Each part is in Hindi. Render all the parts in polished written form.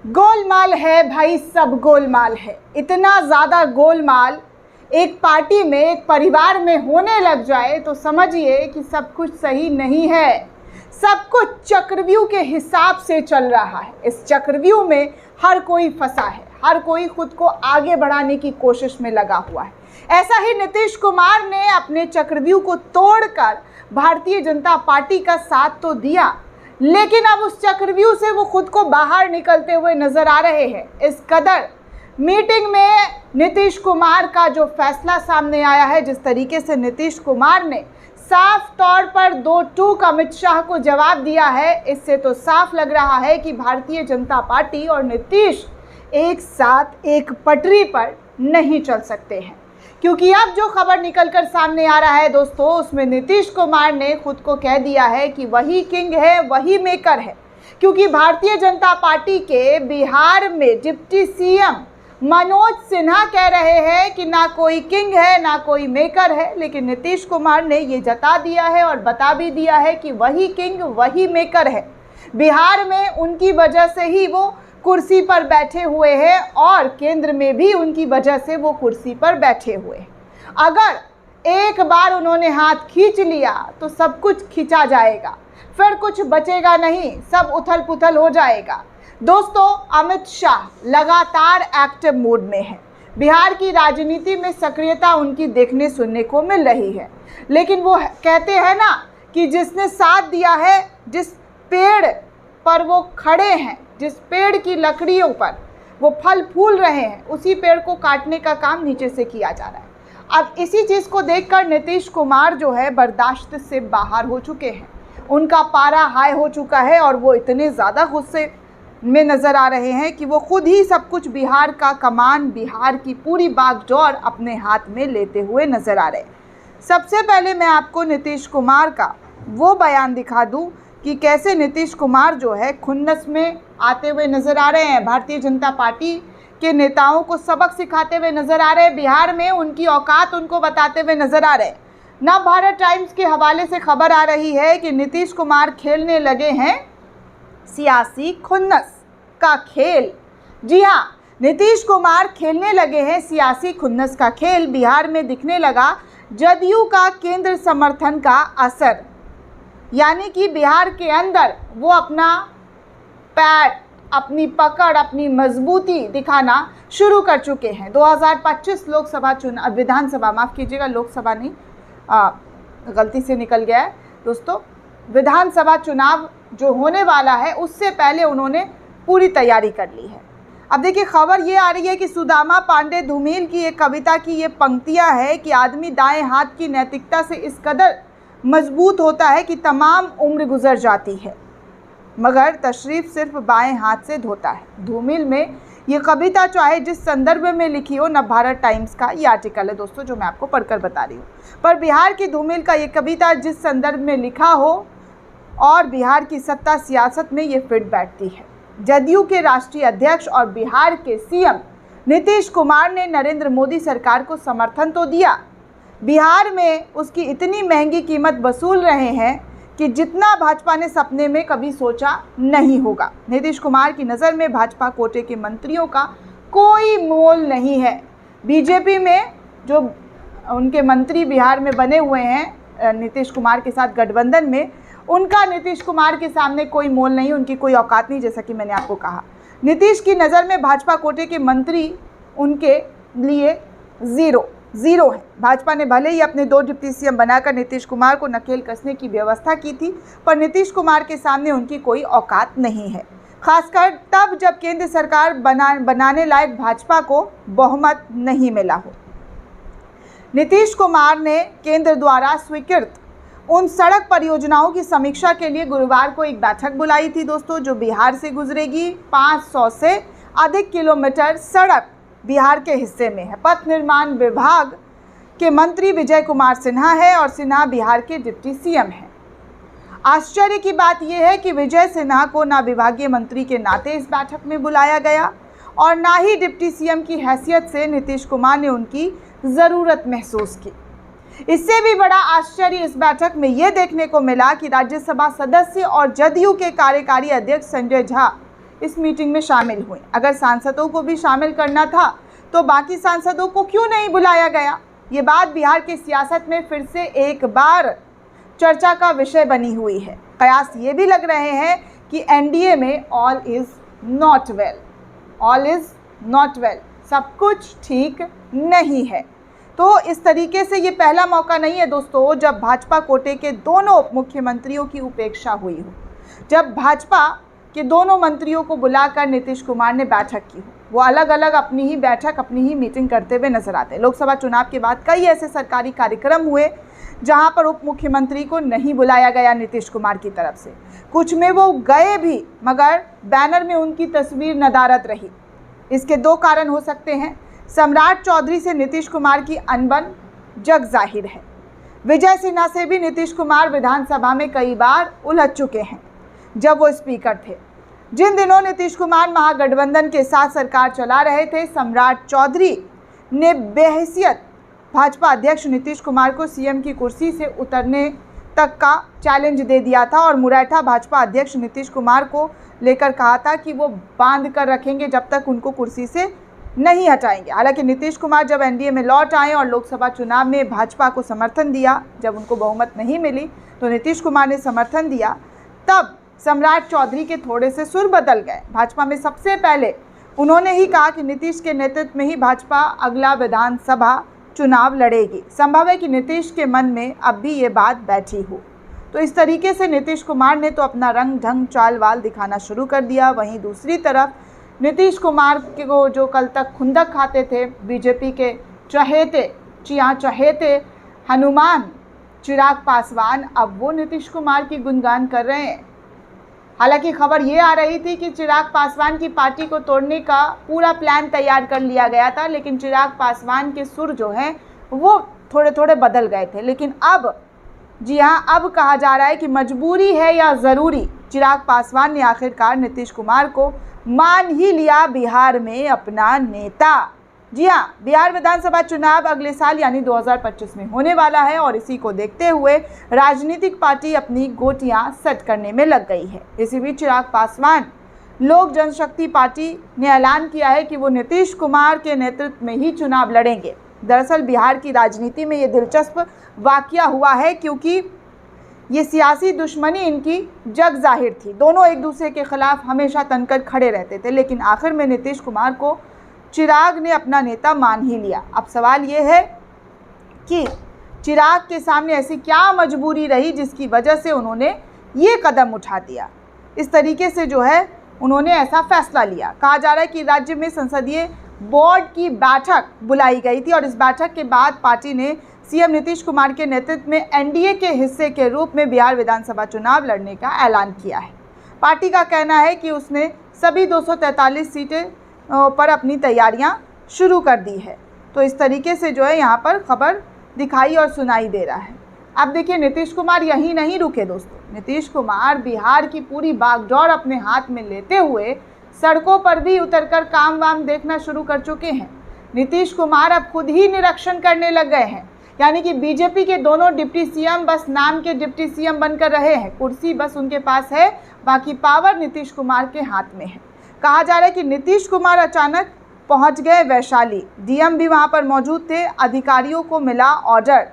गोलमाल है भाई, सब गोलमाल है। इतना ज़्यादा गोलमाल एक पार्टी में, एक परिवार में होने लग जाए तो समझिए कि सब कुछ सही नहीं है। सब कुछ चक्रव्यूह के हिसाब से चल रहा है। इस चक्रव्यूह में हर कोई फंसा है, हर कोई खुद को आगे बढ़ाने की कोशिश में लगा हुआ है। ऐसा ही नीतीश कुमार ने अपने चक्रव्यूह को तोड़कर भारतीय जनता पार्टी का साथ तो दिया, लेकिन अब उस चक्रव्यूह से वो खुद को बाहर निकलते हुए नजर आ रहे हैं। इस कदर मीटिंग में नीतीश कुमार का जो फैसला सामने आया है, जिस तरीके से नीतीश कुमार ने साफ तौर पर दो टूक अमित शाह को जवाब दिया है, इससे तो साफ लग रहा है कि भारतीय जनता पार्टी और नीतीश एक साथ एक पटरी पर नहीं चल सकते हैं। क्योंकि अब जो खबर निकलकर सामने आ रहा है दोस्तों, उसमें नीतीश कुमार ने खुद को कह दिया है कि वही किंग है, वही मेकर है। क्योंकि भारतीय जनता पार्टी के बिहार में डिप्टी सीएम मनोज सिन्हा कह रहे हैं कि ना कोई किंग है ना कोई मेकर है, लेकिन नीतीश कुमार ने ये जता दिया है और बता भी दिया है कि वही किंग वही मेकर है। बिहार में उनकी वजह से ही वो कुर्सी पर बैठे हुए हैं और केंद्र में भी उनकी वजह से वो कुर्सी पर बैठे हुए हैं। अगर एक बार उन्होंने हाथ खींच लिया तो सब कुछ खींचा जाएगा, फिर कुछ बचेगा नहीं, सब उथल पुथल हो जाएगा। दोस्तों, अमित शाह लगातार एक्टिव मोड में है। बिहार की राजनीति में सक्रियता उनकी देखने सुनने को मिल रही है, लेकिन वो कहते हैं ना कि जिसने साथ दिया है, जिस पेड़ पर वो खड़े हैं, जिस पेड़ की लकड़ियों पर वो फल फूल रहे हैं, उसी पेड़ को काटने का काम नीचे से किया जा रहा है। अब इसी चीज़ को देखकर नीतीश कुमार जो है बर्दाश्त से बाहर हो चुके हैं। उनका पारा हाई हो चुका है और वो इतने ज़्यादा गुस्से में नज़र आ रहे हैं कि वो खुद ही सब कुछ, बिहार का कमान, बिहार की पूरी बागडोर अपने हाथ में लेते हुए नज़र आ रहे हैं। सबसे पहले मैं आपको नीतीश कुमार का वो बयान दिखा दूँ कि कैसे नीतीश कुमार जो है खुन्नस में आते हुए नज़र आ रहे हैं। भारतीय जनता पार्टी के नेताओं को सबक सिखाते हुए नज़र आ रहे हैं। बिहार में उनकी औकात उनको बताते हुए नज़र आ रहे हैं। नवभारत टाइम्स के हवाले से खबर आ रही है कि नीतीश कुमार खेलने लगे हैं सियासी खुन्नस का खेल। जी हाँ, नीतीश कुमार खेलने लगे हैं सियासी खुन्नस का खेल। बिहार में दिखने लगा जदयू का केंद्र समर्थन का असर, यानी कि बिहार के अंदर वो अपना पैठ, अपनी पकड़, अपनी मजबूती दिखाना शुरू कर चुके हैं। 2025 लोकसभा चुनाव, विधानसभा, माफ़ कीजिएगा, लोकसभा नहीं, गलती से निकल गया है दोस्तों। विधानसभा चुनाव जो होने वाला है उससे पहले उन्होंने पूरी तैयारी कर ली है। अब देखिए, खबर ये आ रही है कि सुदामा पांडे धूमिल की एक कविता की ये पंक्तियाँ है कि आदमी दाएं हाथ की नैतिकता से इस कदर मजबूत होता है कि तमाम उम्र गुजर जाती है, मगर तशरीफ़ सिर्फ बाएं हाथ से धोता है। धूमिल में ये कविता चाहे जिस संदर्भ में लिखी हो, नवभारत टाइम्स का ये आर्टिकल है दोस्तों जो मैं आपको पढ़कर बता रही हूँ, पर बिहार की धूमिल का ये कविता जिस संदर्भ में लिखा हो और बिहार की सत्ता सियासत में ये फिट बैठती है। जदयू के राष्ट्रीय अध्यक्ष और बिहार के सीएम नीतीश कुमार ने नरेंद्र मोदी सरकार को समर्थन तो दिया, बिहार में उसकी इतनी महंगी कीमत वसूल रहे हैं कि जितना भाजपा ने सपने में कभी सोचा नहीं होगा। नीतीश कुमार की नज़र में भाजपा कोटे के मंत्रियों का कोई मोल नहीं है। बीजेपी में जो उनके मंत्री बिहार में बने हुए हैं नीतीश कुमार के साथ गठबंधन में, उनका नीतीश कुमार के सामने कोई मोल नहीं, उनकी कोई औकात नहीं। जैसा कि मैंने आपको कहा, नीतीश की नज़र में भाजपा कोटे के मंत्री उनके लिए ज़ीरो है। भाजपा ने भले ही अपने 2 डिप्टी सीएम बनाकर नीतीश कुमार को नकेल कसने की व्यवस्था की थी, पर नीतीश कुमार के सामने उनकी कोई औकात नहीं है, खासकर तब जब केंद्र सरकार बनाने लायक भाजपा को बहुमत नहीं मिला हो। नीतीश कुमार ने केंद्र द्वारा स्वीकृत उन सड़क परियोजनाओं की समीक्षा के लिए गुरुवार को एक बैठक बुलाई थी दोस्तों, जो बिहार से गुजरेगी। 500 से अधिक किलोमीटर सड़क बिहार के हिस्से में है। पथ निर्माण विभाग के मंत्री विजय कुमार सिन्हा है और सिन्हा बिहार के डिप्टी सीएम हैं। आश्चर्य की बात यह है कि विजय सिन्हा को ना विभागीय मंत्री के नाते इस बैठक में बुलाया गया और ना ही डिप्टी सीएम की हैसियत से नीतीश कुमार ने उनकी ज़रूरत महसूस की। इससे भी बड़ा आश्चर्य इस बैठक में यह देखने को मिला कि राज्यसभा सदस्य और जदयू के कार्यकारी अध्यक्ष संजय झा इस मीटिंग में शामिल हुए। अगर सांसदों को भी शामिल करना था तो बाकी सांसदों को क्यों नहीं बुलाया गया? ये बात बिहार की सियासत में फिर से एक बार चर्चा का विषय बनी हुई है। कयास ये भी लग रहे हैं कि एनडीए में all is not well, all is not well, सब कुछ ठीक नहीं है। तो इस तरीके से ये पहला मौका नहीं है दोस्तों जब भाजपा कोटे के दोनों उप मुख्यमंत्रियों की उपेक्षा हुई हो, जब भाजपा के दोनों मंत्रियों को बुलाकर नीतीश कुमार ने बैठक की हो। वो अलग अलग अपनी ही बैठक, अपनी ही मीटिंग करते हुए नजर आते हैं। लोकसभा चुनाव के बाद कई ऐसे सरकारी कार्यक्रम हुए जहां पर उप मुख्यमंत्री को नहीं बुलाया गया नीतीश कुमार की तरफ से। कुछ में वो गए भी मगर बैनर में उनकी तस्वीर नदारद रही। इसके दो कारण हो सकते हैं। सम्राट चौधरी से नीतीश कुमार की अनबन जग जाहिर है। विजय सिन्हा से भी नीतीश कुमार विधानसभा में कई बार उलझ चुके हैं जब वो स्पीकर थे। जिन दिनों नीतीश कुमार महागठबंधन के साथ सरकार चला रहे थे, सम्राट चौधरी ने बेहैसियत भाजपा अध्यक्ष नीतीश कुमार को सीएम की कुर्सी से उतरने तक का चैलेंज दे दिया था और मुरैठा भाजपा अध्यक्ष नीतीश कुमार को लेकर कहा था कि वो बांध कर रखेंगे जब तक उनको कुर्सी से नहीं हटाएंगे। हालांकि नीतीश कुमार जब एनडीए में लौट आए और लोकसभा चुनाव में भाजपा को समर्थन दिया, जब उनको बहुमत नहीं मिली तो नीतीश कुमार ने समर्थन दिया, तब सम्राट चौधरी के थोड़े से सुर बदल गए। भाजपा में सबसे पहले उन्होंने ही कहा कि नीतीश के नेतृत्व में ही भाजपा अगला विधानसभा चुनाव लड़ेगी। संभव है कि नीतीश के मन में अब भी ये बात बैठी हो। तो इस तरीके से नीतीश कुमार ने तो अपना रंग ढंग चाल वाल दिखाना शुरू कर दिया। वहीं दूसरी तरफ नीतीश कुमार को जो कल तक खुंदक खाते थे बीजेपी के चहेते हनुमान चिराग पासवान, अब वो नीतीश कुमार की गुणगान कर रहे हैं। हालांकि खबर ये आ रही थी कि चिराग पासवान की पार्टी को तोड़ने का पूरा प्लान तैयार कर लिया गया था, लेकिन चिराग पासवान के सुर जो हैं वो थोड़े थोड़े बदल गए थे। लेकिन अब, जी हाँ, अब कहा जा रहा है कि मजबूरी है या ज़रूरी, चिराग पासवान ने आखिरकार नीतीश कुमार को मान ही लिया बिहार में अपना नेता। जी हाँ, बिहार विधानसभा चुनाव अगले साल यानी 2025 में होने वाला है और इसी को देखते हुए राजनीतिक पार्टी अपनी गोटियां सेट करने में लग गई है। इसी बीच चिराग पासवान लोक जनशक्ति पार्टी ने ऐलान किया है कि वो नीतीश कुमार के नेतृत्व में ही चुनाव लड़ेंगे। दरअसल बिहार की राजनीति में ये दिलचस्प वाकया हुआ है क्योंकि ये सियासी दुश्मनी इनकी जग जाहिर थी। दोनों एक दूसरे के खिलाफ हमेशा तनकर खड़े रहते थे, लेकिन आखिर में नीतीश कुमार को चिराग ने अपना नेता मान ही लिया। अब सवाल ये है कि चिराग के सामने ऐसी क्या मजबूरी रही जिसकी वजह से उन्होंने ये कदम उठा दिया। इस तरीके से जो है उन्होंने ऐसा फैसला लिया। कहा जा रहा है कि राज्य में संसदीय बोर्ड की बैठक बुलाई गई थी और इस बैठक के बाद पार्टी ने सीएम नीतीश कुमार के नेतृत्व में एनडीए के हिस्से के रूप में बिहार विधानसभा चुनाव लड़ने का ऐलान किया है। पार्टी का कहना है कि उसने सभी 243 सीटें पर अपनी तैयारियां शुरू कर दी है। तो इस तरीके से जो है यहाँ पर खबर दिखाई और सुनाई दे रहा है। अब देखिए, नीतीश कुमार यहीं नहीं रुके दोस्तों। नीतीश कुमार बिहार की पूरी बागडोर अपने हाथ में लेते हुए सड़कों पर भी उतरकर काम वाम देखना शुरू कर चुके हैं। नीतीश कुमार अब खुद ही निरीक्षण करने लग गए हैं, यानी कि बीजेपी के दोनों डिप्टी सीएम बस नाम के डिप्टी सीएम बनकर रहे हैं। कुर्सी बस उनके पास है, बाकी पावर नीतीश कुमार के हाथ में है। कहा जा रहा है कि नीतीश कुमार अचानक पहुंच गए वैशाली, डीएम भी वहां पर मौजूद थे, अधिकारियों को मिला ऑर्डर।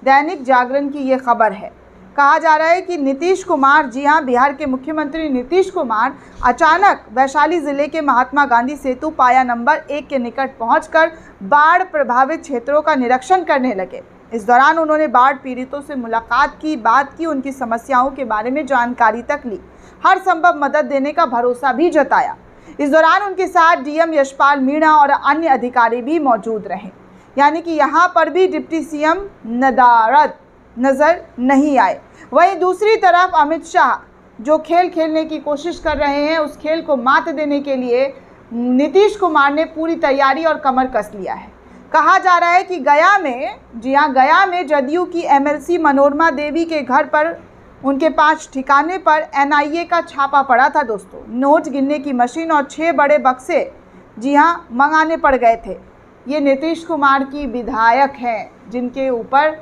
दैनिक जागरण की ये खबर है। कहा जा रहा है कि नीतीश कुमार, जी हां, बिहार के मुख्यमंत्री नीतीश कुमार अचानक वैशाली जिले के महात्मा गांधी सेतु पाया नंबर 1 के निकट पहुंचकर बाढ़ प्रभावित क्षेत्रों का निरीक्षण करने लगे। इस दौरान उन्होंने बाढ़ पीड़ितों से मुलाकात की, बात की, उनकी समस्याओं के बारे में जानकारी तक ली, हर संभव मदद देने का भरोसा भी जताया। इस दौरान उनके साथ डीएम यशपाल मीणा और अन्य अधिकारी भी मौजूद रहे, यानी कि यहाँ पर भी डिप्टी सीएम नदारद नजर नहीं आए। वहीं दूसरी तरफ अमित शाह जो खेल खेलने की कोशिश कर रहे हैं, उस खेल को मात देने के लिए नीतीश कुमार ने पूरी तैयारी और कमर कस लिया है। कहा जा रहा है कि गया में, जी हाँ, गया में जदयू की एमएलसी मनोरमा देवी के घर पर, उनके 5 ठिकाने पर एनआईए का छापा पड़ा था दोस्तों। नोट गिनने की मशीन और 6 बड़े बक्से, जी हाँ, मंगाने पड़ गए थे। ये नीतीश कुमार की विधायक हैं जिनके ऊपर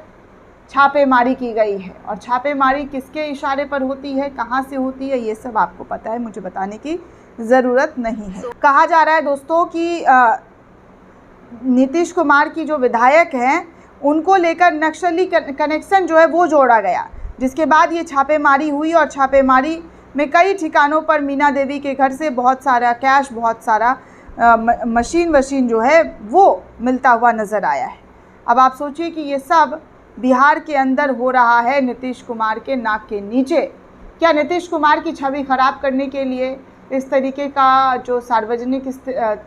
छापेमारी की गई है। और छापेमारी किसके इशारे पर होती है, कहाँ से होती है, ये सब आपको पता है, मुझे बताने की ज़रूरत नहीं है। कहा जा रहा है दोस्तों कि नीतीश कुमार की जो विधायक हैं उनको लेकर नक्सली कनेक्शन जो है वो जोड़ा गया, जिसके बाद ये छापेमारी हुई और छापेमारी में कई ठिकानों पर मीना देवी के घर से बहुत सारा कैश, बहुत सारा मशीन जो है वो मिलता हुआ नज़र आया है। अब आप सोचिए कि ये सब बिहार के अंदर हो रहा है नीतीश कुमार के नाक के नीचे। क्या नीतीश कुमार की छवि ख़राब करने के लिए इस तरीके का जो सार्वजनिक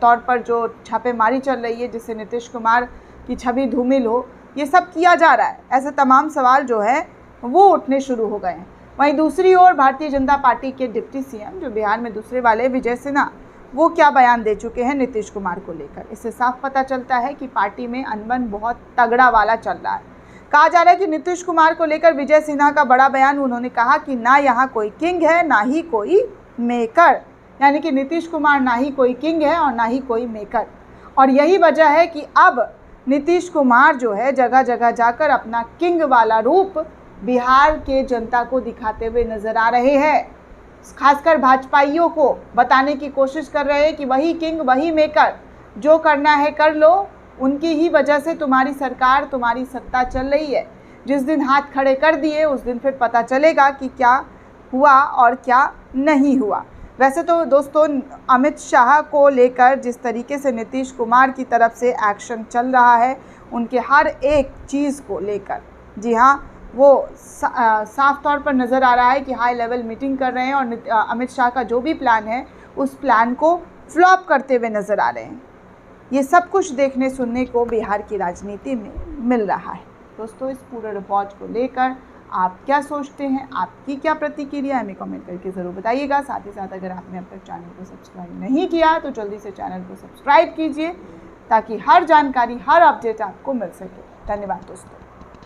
तौर पर जो छापेमारी चल रही है जिससे नीतीश कुमार की छवि धूमिल हो, ये सब किया जा रहा है? ऐसे तमाम सवाल जो है वो उठने शुरू हो गए हैं। वहीं दूसरी ओर भारतीय जनता पार्टी के डिप्टी सीएम जो बिहार में दूसरे वाले विजय सिन्हा, वो क्या बयान दे चुके हैं नीतीश कुमार को लेकर। इससे साफ पता चलता है कि पार्टी में अनबन बहुत तगड़ा वाला चल रहा है। कहा जा रहा है कि नीतीश कुमार को लेकर विजय सिन्हा का बड़ा बयान। उन्होंने कहा कि ना यहाँ कोई किंग है ना ही कोई मेकर, यानी कि नीतीश कुमार ना ही कोई किंग है और ना ही कोई मेकर। और यही वजह है कि अब नीतीश कुमार जो है जगह जगह जाकर अपना किंग वाला रूप बिहार के जनता को दिखाते हुए नजर आ रहे हैं। खासकर भाजपाइयों को बताने की कोशिश कर रहे हैं कि वही किंग वही मेकर, जो करना है कर लो, उनकी ही वजह से तुम्हारी सरकार, तुम्हारी सत्ता चल रही है। जिस दिन हाथ खड़े कर दिए उस दिन फिर पता चलेगा कि क्या हुआ और क्या नहीं हुआ। वैसे तो दोस्तों अमित शाह को लेकर जिस तरीके से नीतीश कुमार की तरफ से एक्शन चल रहा है, उनके हर एक चीज़ को लेकर, जी हाँ, वो साफ तौर पर नज़र आ रहा है कि हाई लेवल मीटिंग कर रहे हैं और अमित शाह का जो भी प्लान है उस प्लान को फ्लॉप करते हुए नज़र आ रहे हैं। ये सब कुछ देखने सुनने को बिहार की राजनीति में मिल रहा है। दोस्तों इस पूरे रिपोर्ट को लेकर आप क्या सोचते हैं, आपकी क्या प्रतिक्रिया हमें कमेंट करके ज़रूर बताइएगा। साथ ही साथ अगर आपने अब तक चैनल को सब्सक्राइब नहीं किया तो जल्दी से चैनल को सब्सक्राइब कीजिए ताकि हर जानकारी, हर अपडेट आपको मिल सके। धन्यवाद दोस्तों।